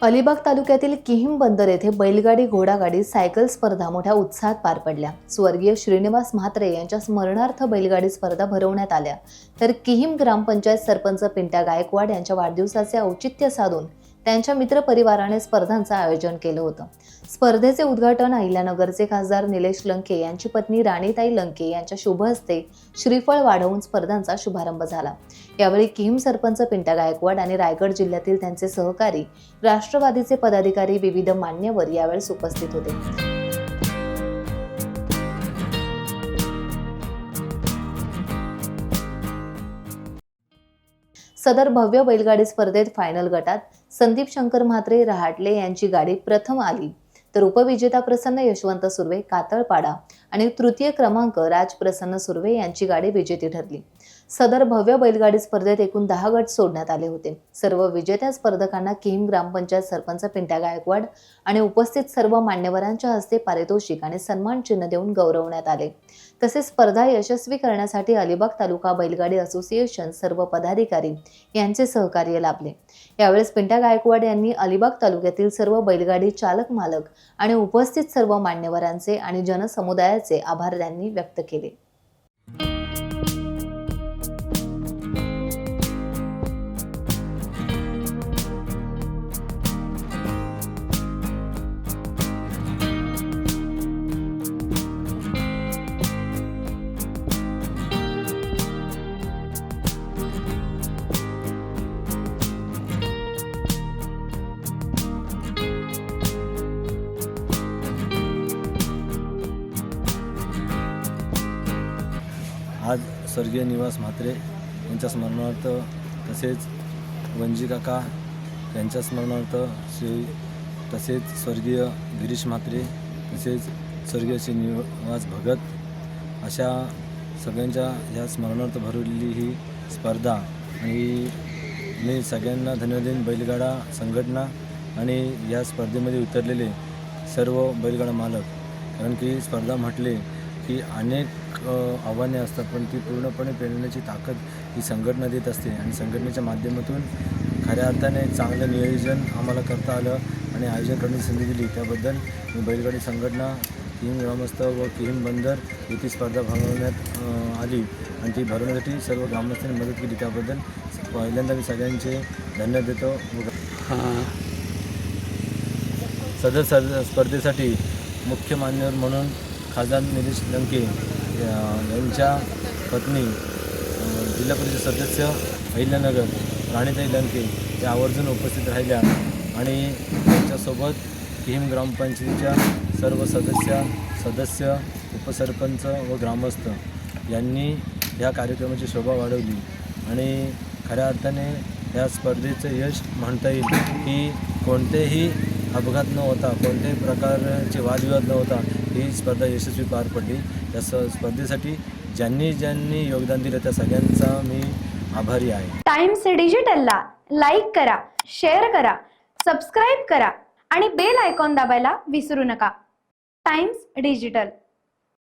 अलिबाग तालुक्यातील किहिम बंदर येथे बैलगाडी घोडागाडी सायकल स्पर्धा मोठ्या उत्साहात पार पडल्या। स्वर्गीय श्रीनिवास म्हात्रे यांच्या स्मरणार्थ बैलगाडी स्पर्धा भरवण्यात आल्या। तर किहिम ग्रामपंचायत सरपंच पिंट्या गायकवाड यांच्या वाढदिवसाचे औचित्य साधून त्यांच्या मित्र परिवाराने स्पर्धांचे आयोजन केले होते। स्पर्धेचे उद्घाटन अहिल्यानगरचे खासदार निलेश लंके यांची पत्नी राणीताई लंके यांच्या शुभ हस्ते श्रीफळ वाढवून स्पर्धांचा शुभारंभ झाला। यावेळी किहिम सरपंच पिंट्या गायकवाड आणि रायगड जिल्ह्यातील त्यांचे सहकारी, राष्ट्रवादीचे पदाधिकारी, विविध मान्यवर यावेळी उपस्थित होते। सदर भव्य बैलगाडी स्पर्धेत फायनल गटात संदीप शंकर म्हात्रे रहाटले यांची गाडी प्रथम आली, तर उपविजेता प्रसन्न यशवंत सुर्वे कातळपाडा आणि तृतीय क्रमांक राज प्रसन्न सुर्वे यांची गाडी विजेती ठरली। सदर भव्य बैलगाडी स्पर्धेत एकूण 10 गट सोडण्यात आले होते। सर्व विजेत्या स्पर्धकांना किहिम ग्रामपंचायत सरपंच पिंट्या गायकवाड आणि उपस्थित सर्व मान्यवरांच्या हस्ते पारितोषिक आणि सन्मान चिन्ह देऊन गौरवण्यात आले। तसेच स्पर्धा यशस्वी करण्यासाठी अलिबाग तालुका बैलगाडी असोसिएशन सर्व पदाधिकारी यांचे सहकार्य लाभले। यावेळेस पिंट्या गायकवाड यांनी अलिबाग तालुक्यातील सर्व बैलगाडी चालक मालक आणि उपस्थित सर्व मान्यवरांचे आणि जनसमुदायाचे आभार त्यांनी व्यक्त केले। आज स्वर्गीय निवास म्हात्रे यांच्या स्मरणार्थ तसेच वंजी काका यांच्या स्मरणार्थ तसेच स्वर्गीय गिरीश म्हात्रे तसेच स्वर्गीय श्रीनिवास भगत अशा सगळ्यांच्या ह्या स्मरणार्थ भरवलेली ही स्पर्धा आणि मी सगळ्यांना धन्यवाद देईन। बैलगाडा संघटना आणि या स्पर्धेमध्ये उतरलेले सर्व बैलगाडा मालक, कारण की स्पर्धा म्हटले की अनेक आव्हाने असतात, पण ती पूर्णपणे पेलण्याची ताकद ही संघटना देत असते आणि संघटनेच्या माध्यमातून खऱ्या अर्थाने चांगलं नियोजन आम्हाला करता आलं आणि आयोजन करण्याची संधी दिली। त्याबद्दल मी बैलगाडी संघटना, किहिम ग्रामस्थ व किहिम बंदर येथे स्पर्धा भरवण्यात आली आणि ती भरवण्यासाठी सर्व ग्रामस्थांनी मदत केली, त्याबद्दल पहिल्यांदा मी सगळ्यांचे धन्यवाद देतो। सदर स्पर्धेसाठी मुख्य मान्यवर म्हणून खासदार निलेश लंके यांच्या पत्नी, जिल्हा परिषद सदस्य अहिल्यानगर राणीताई लंके या आवर्जून उपस्थित राहिल्या आणि त्यांच्यासोबत किहिम ग्रामपंचायतीच्या सर्व सदस्य, उपसरपंच व ग्रामस्थ यांनी या कार्यक्रमाची शोभा वाढवली आणि खऱ्या अर्थाने या स्पर्धेचं यश म्हणता येईल की कोणतेही अपघात न होता, कोणत्याही प्रकारचे वादविवाद न होता ही स्पर्धा यशस्वी पार पडली। या स्पर्धेसाठी ज्यांनी योगदान दिलं त्या सगळ्यांचा मी आभारी आहे। टाइम्स डिजिटलला लाईक करा, शेअर करा, सबस्क्राईब करा आणि बेल आयकॉन दाबायला विसरू नका। Times digital.